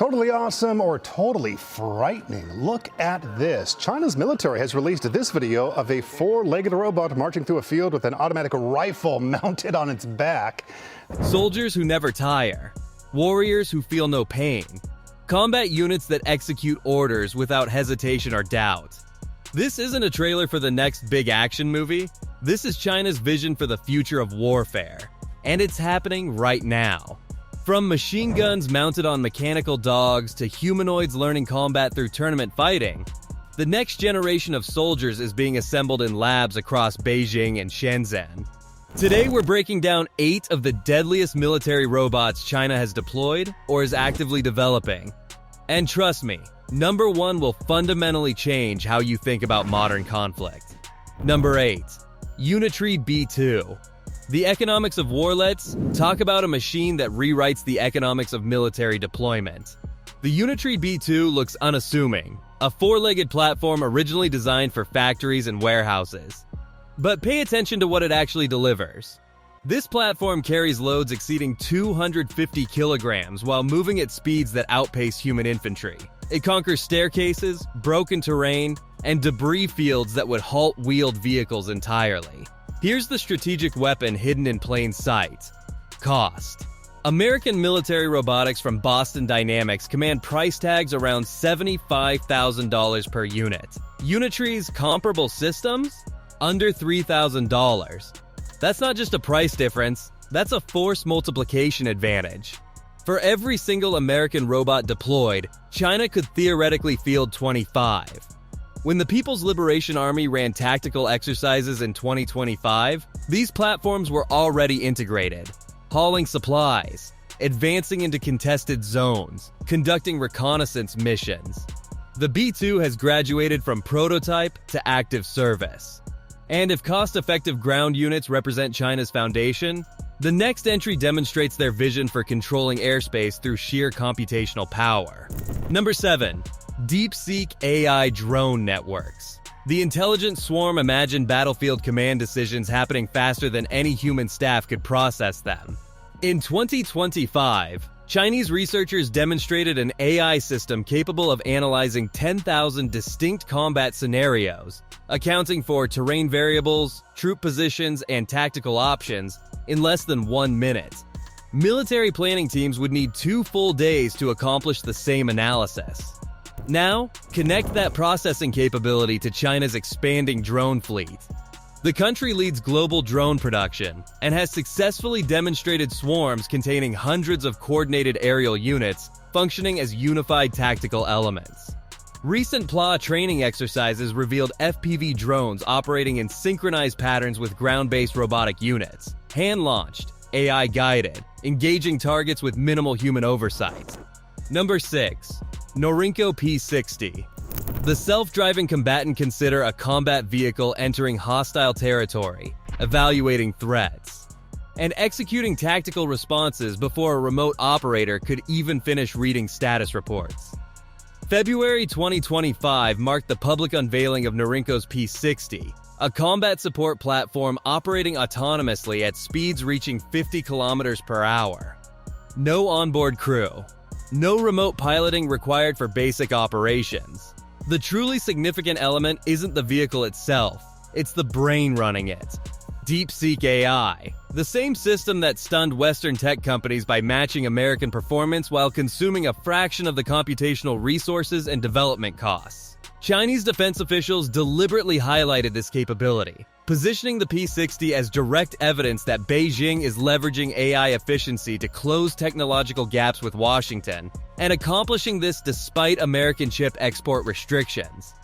Totally awesome or totally frightening? Look at this. China's military has released this video of a four-legged robot marching through a field with an automatic rifle mounted on its back. Soldiers who never tire. Warriors who feel no pain. Combat units that execute orders without hesitation or doubt. This isn't a trailer for the next big action movie. This is China's vision for the future of warfare. And it's happening right now. From machine guns mounted on mechanical dogs to humanoids learning combat through tournament fighting, the next generation of soldiers is being assembled in labs across Beijing and Shenzhen. Today we're breaking down 8 of the deadliest military robots China has deployed or is actively developing. And trust me, number 1 will fundamentally change how you think about modern conflict. Number 8. Unitree B2. The economics of war. Let's talk about a machine that rewrites the economics of military deployment. The Unitree B2 looks unassuming, a four-legged platform originally designed for factories and warehouses. But pay attention to what it actually delivers. This platform carries loads exceeding 250 kilograms while moving at speeds that outpace human infantry. It conquers staircases, broken terrain, and debris fields that would halt wheeled vehicles entirely. Here's the strategic weapon hidden in plain sight. Cost. American military robotics from Boston Dynamics command price tags around $75,000 per unit. Unitree's comparable systems? Under $3,000. That's not just a price difference, that's a force multiplication advantage. For every single American robot deployed, China could theoretically field 25. When the People's Liberation Army ran tactical exercises in 2025, these platforms were already integrated, hauling supplies, advancing into contested zones, conducting reconnaissance missions. The B2 has graduated from prototype to active service. And if cost-effective ground units represent China's foundation, the next entry demonstrates their vision for controlling airspace through sheer computational power. Number 7. DeepSeek AI Drone Networks. The intelligent swarm imagined battlefield command decisions happening faster than any human staff could process them. In 2025, Chinese researchers demonstrated an AI system capable of analyzing 10,000 distinct combat scenarios, accounting for terrain variables, troop positions, and tactical options in less than 1 minute. Military planning teams would need 2 full days to accomplish the same analysis. Now, connect that processing capability to China's expanding drone fleet. The country leads global drone production and has successfully demonstrated swarms containing hundreds of coordinated aerial units functioning as unified tactical elements. Recent PLA training exercises revealed FPV drones operating in synchronized patterns with ground-based robotic units, hand-launched, AI-guided, engaging targets with minimal human oversight. Number 6. Norinco P60. The self-driving combatant consider a combat vehicle entering hostile territory, evaluating threats, and executing tactical responses before a remote operator could even finish reading status reports. February 2025 marked the public unveiling of Norinco's P60, a combat support platform operating autonomously at speeds reaching 50 kilometers per hour. No onboard crew. No remote piloting required for basic operations. The truly significant element isn't the vehicle itself, it's the brain running it. DeepSeek AI, the same system that stunned Western tech companies by matching American performance while consuming a fraction of the computational resources and development costs. Chinese defense officials deliberately highlighted this capability, positioning the P60 as direct evidence that Beijing is leveraging AI efficiency to close technological gaps with Washington, and accomplishing this despite American chip export restrictions.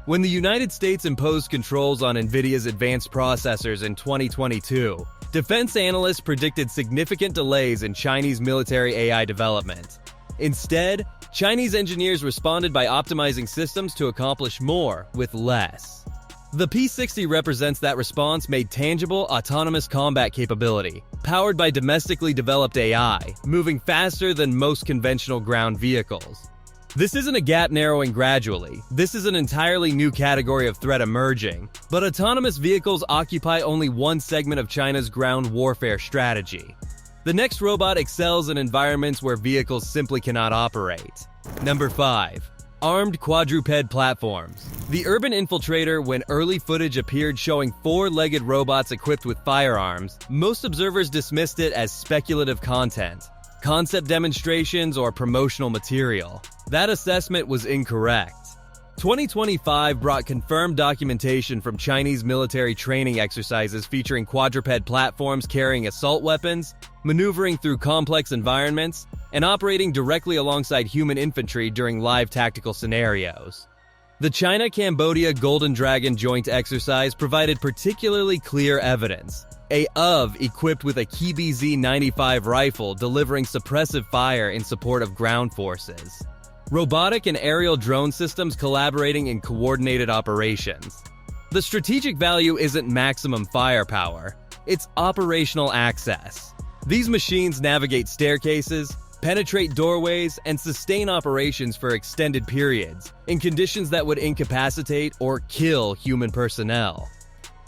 When the United States imposed controls on NVIDIA's advanced processors in 2022, defense analysts predicted significant delays in Chinese military AI development. Instead, Chinese engineers responded by optimizing systems to accomplish more with less. The P60 represents that response made tangible, autonomous combat capability, powered by domestically developed AI, moving faster than most conventional ground vehicles. This isn't a gap narrowing gradually, this is an entirely new category of threat emerging, but autonomous vehicles occupy only one segment of China's ground warfare strategy. The next robot excels in environments where vehicles simply cannot operate. Number 5. Armed quadruped platforms. The urban infiltrator, when early footage appeared showing 4-legged robots equipped with firearms, most observers dismissed it as speculative content, concept demonstrations, or promotional material. That assessment was incorrect. 2025 brought confirmed documentation from Chinese military training exercises featuring quadruped platforms carrying assault weapons, maneuvering through complex environments, and operating directly alongside human infantry during live tactical scenarios. The China-Cambodia Golden Dragon joint exercise provided particularly clear evidence. A UAV equipped with a KBZ-95 rifle delivering suppressive fire in support of ground forces. Robotic and aerial drone systems collaborating in coordinated operations. The strategic value isn't maximum firepower, it's operational access. These machines navigate staircases, penetrate doorways, and sustain operations for extended periods, in conditions that would incapacitate or kill human personnel.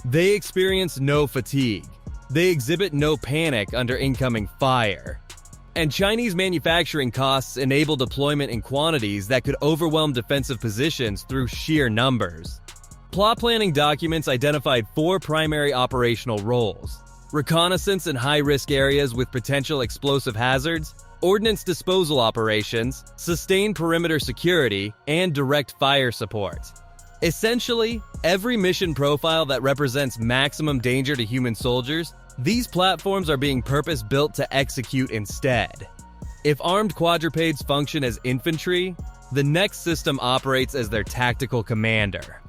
They experience no fatigue. They exhibit no panic under incoming fire. And Chinese manufacturing costs enable deployment in quantities that could overwhelm defensive positions through sheer numbers. Plot planning documents identified 4 primary operational roles: reconnaissance in high-risk areas with potential explosive hazards, ordnance disposal operations, sustained perimeter security, and direct fire support. Essentially, every mission profile that represents maximum danger to human soldiers, these platforms are being purpose-built to execute instead. If armed quadrupeds function as infantry, the next system operates as their tactical commander.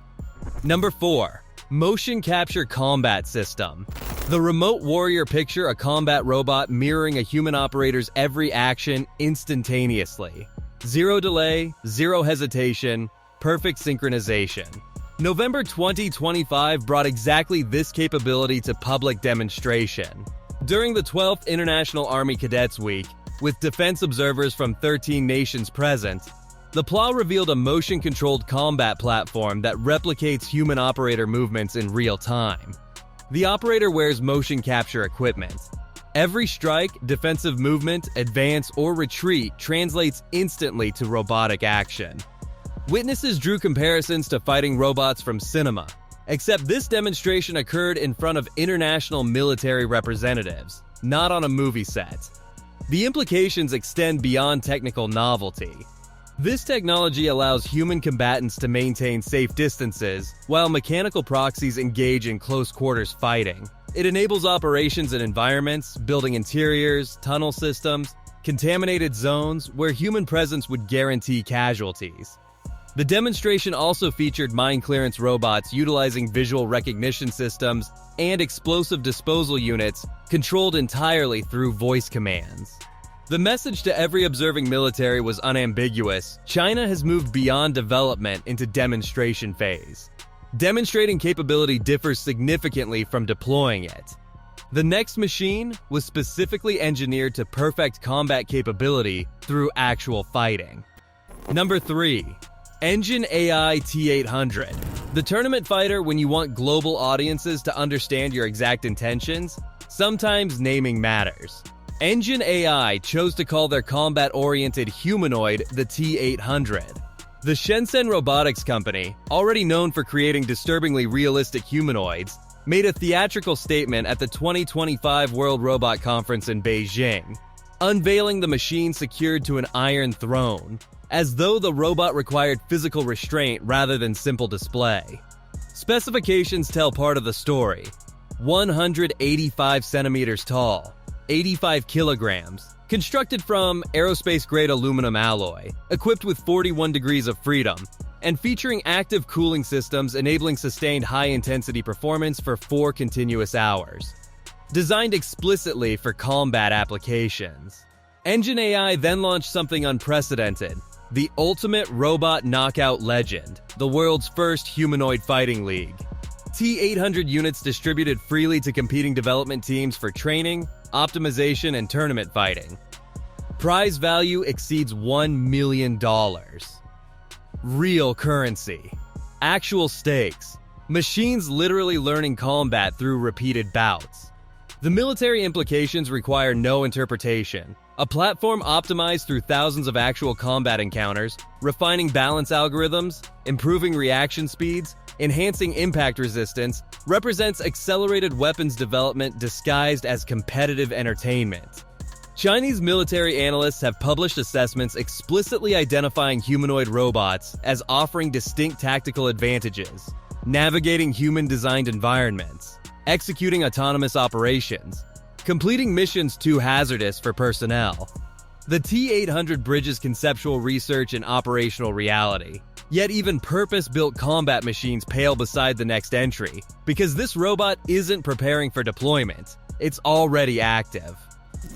Number 4. Motion Capture Combat System. The remote warrior picture a combat robot mirroring a human operator's every action instantaneously. Zero delay, zero hesitation, perfect synchronization. November 2025 brought exactly this capability to public demonstration. During the 12th International Army Cadets Week, with defense observers from 13 nations present, the PLA revealed a motion-controlled combat platform that replicates human operator movements in real time. The operator wears motion capture equipment. Every strike, defensive movement, advance, or retreat translates instantly to robotic action. Witnesses drew comparisons to fighting robots from cinema, except this demonstration occurred in front of international military representatives, not on a movie set. The implications extend beyond technical novelty. This technology allows human combatants to maintain safe distances, while mechanical proxies engage in close-quarters fighting. It enables operations in environments, building interiors, tunnel systems, contaminated zones where human presence would guarantee casualties. The demonstration also featured mine clearance robots utilizing visual recognition systems and explosive disposal units controlled entirely through voice commands. The message to every observing military was unambiguous: China has moved beyond development into demonstration phase. Demonstrating capability differs significantly from deploying it. The next machine was specifically engineered to perfect combat capability through actual fighting. Number 3. Engine AI T800. The tournament fighter when you want global audiences to understand your exact intentions. Sometimes naming matters. Engine AI chose to call their combat-oriented humanoid the T800. The Shenzhen Robotics Company, already known for creating disturbingly realistic humanoids, made a theatrical statement at the 2025 World Robot Conference in Beijing, unveiling the machine secured to an iron throne, as though the robot required physical restraint rather than simple display. Specifications tell part of the story. 185 centimeters tall, 85 kilograms, constructed from aerospace-grade aluminum alloy, equipped with 41 degrees of freedom, and featuring active cooling systems enabling sustained high-intensity performance for 4 continuous hours. Designed explicitly for combat applications. Engine AI then launched something unprecedented: the Ultimate Robot Knockout Legend, the world's first humanoid fighting league. T800 units distributed freely to competing development teams for training, optimization, and tournament fighting. Prize value exceeds $1 million. Real currency. Actual stakes. Machines literally learning combat through repeated bouts. The military implications require no interpretation. A platform optimized through thousands of actual combat encounters, refining balance algorithms, improving reaction speeds, enhancing impact resistance, represents accelerated weapons development disguised as competitive entertainment. Chinese military analysts have published assessments explicitly identifying humanoid robots as offering distinct tactical advantages, navigating human-designed environments, executing autonomous operations, completing missions too hazardous for personnel. The T-800 bridges conceptual research and operational reality. Yet even purpose-built combat machines pale beside the next entry, because this robot isn't preparing for deployment, it's already active.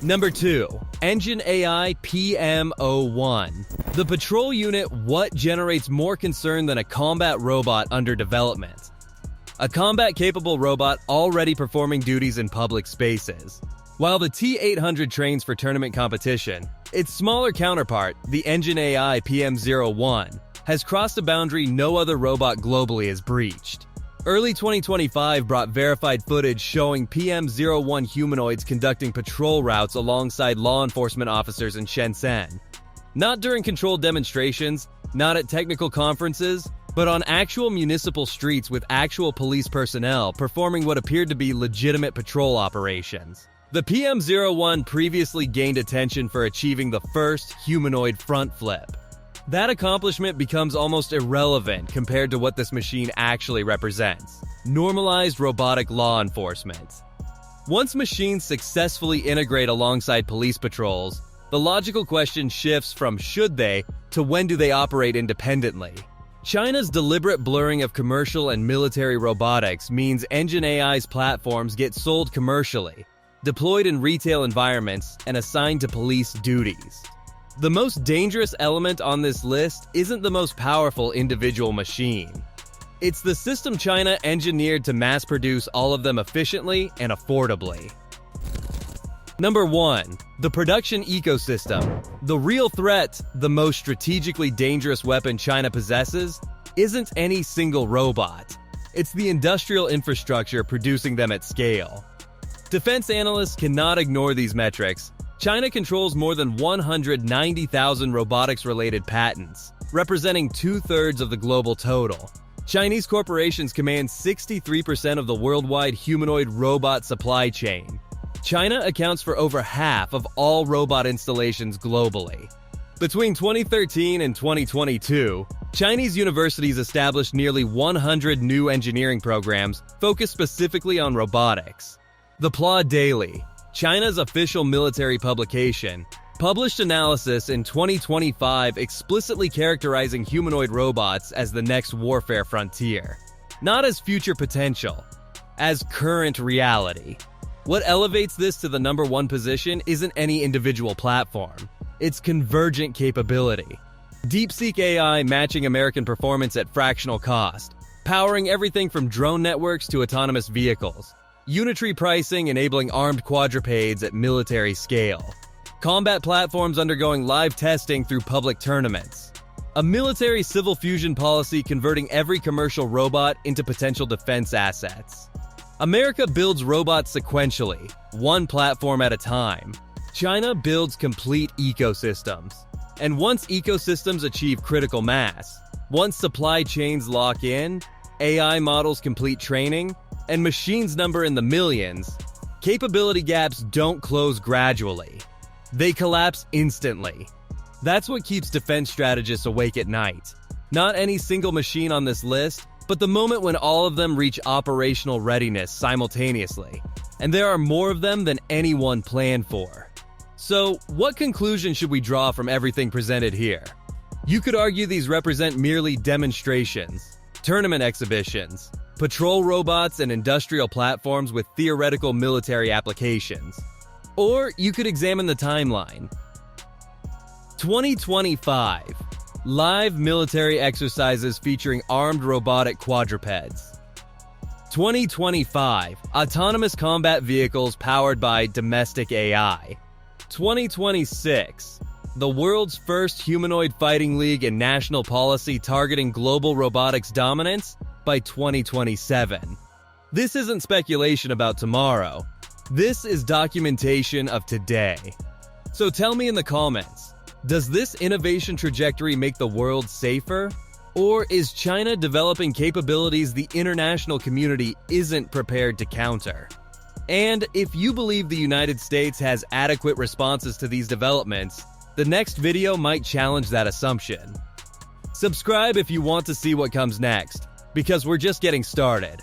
Number 2. Engine AI PM01. The patrol unit what generates more concern than a combat robot under development. A combat-capable robot already performing duties in public spaces. While the T-800 trains for tournament competition, its smaller counterpart, the Engine AI PM01, has crossed a boundary no other robot globally has breached. Early 2025 brought verified footage showing PM01 humanoids conducting patrol routes alongside law enforcement officers in Shenzhen. Not during controlled demonstrations, not at technical conferences, but on actual municipal streets with actual police personnel performing what appeared to be legitimate patrol operations. The PM01 previously gained attention for achieving the first humanoid front flip. That accomplishment becomes almost irrelevant compared to what this machine actually represents: normalized robotic law enforcement. Once machines successfully integrate alongside police patrols, the logical question shifts from should they to when do they operate independently. China's deliberate blurring of commercial and military robotics means Engine AI's platforms get sold commercially, deployed in retail environments, and assigned to police duties. The most dangerous element on this list isn't the most powerful individual machine. It's the system China engineered to mass-produce all of them efficiently and affordably. Number 1. The production ecosystem. The real threat, the most strategically dangerous weapon China possesses, isn't any single robot. It's the industrial infrastructure producing them at scale. Defense analysts cannot ignore these metrics. China controls more than 190,000 robotics-related patents, representing 2/3 of the global total. Chinese corporations command 63% of the worldwide humanoid robot supply chain. China accounts for over half of all robot installations globally. Between 2013 and 2022, Chinese universities established nearly 100 new engineering programs focused specifically on robotics. The PLA Daily, China's official military publication, published analysis in 2025 explicitly characterizing humanoid robots as the next warfare frontier. Not as future potential, as current reality. What elevates this to the number 1 position isn't any individual platform. It's convergent capability. DeepSeek AI matching American performance at fractional cost, powering everything from drone networks to autonomous vehicles. Unitree pricing enabling armed quadrupeds at military scale. Combat platforms undergoing live testing through public tournaments. A military civil fusion policy converting every commercial robot into potential defense assets. America builds robots sequentially, one platform at a time. China builds complete ecosystems. And once ecosystems achieve critical mass, once supply chains lock in, AI models complete training, and machines number in the millions, capability gaps don't close gradually. They collapse instantly. That's what keeps defense strategists awake at night. Not any single machine on this list, but the moment when all of them reach operational readiness simultaneously. And there are more of them than anyone planned for. So, what conclusion should we draw from everything presented here? You could argue these represent merely demonstrations, tournament exhibitions, patrol robots, and industrial platforms with theoretical military applications. Or you could examine the timeline. 2025. Live military exercises featuring armed robotic quadrupeds. 2025. Autonomous combat vehicles powered by domestic AI. 2026. The world's first humanoid fighting league and national policy targeting global robotics dominance by 2027. This isn't speculation about tomorrow. This is documentation of today. So tell me in the comments, does this innovation trajectory make the world safer? Or is China developing capabilities the international community isn't prepared to counter? And if you believe the United States has adequate responses to these developments, the next video might challenge that assumption. Subscribe if you want to see what comes next, because we're just getting started.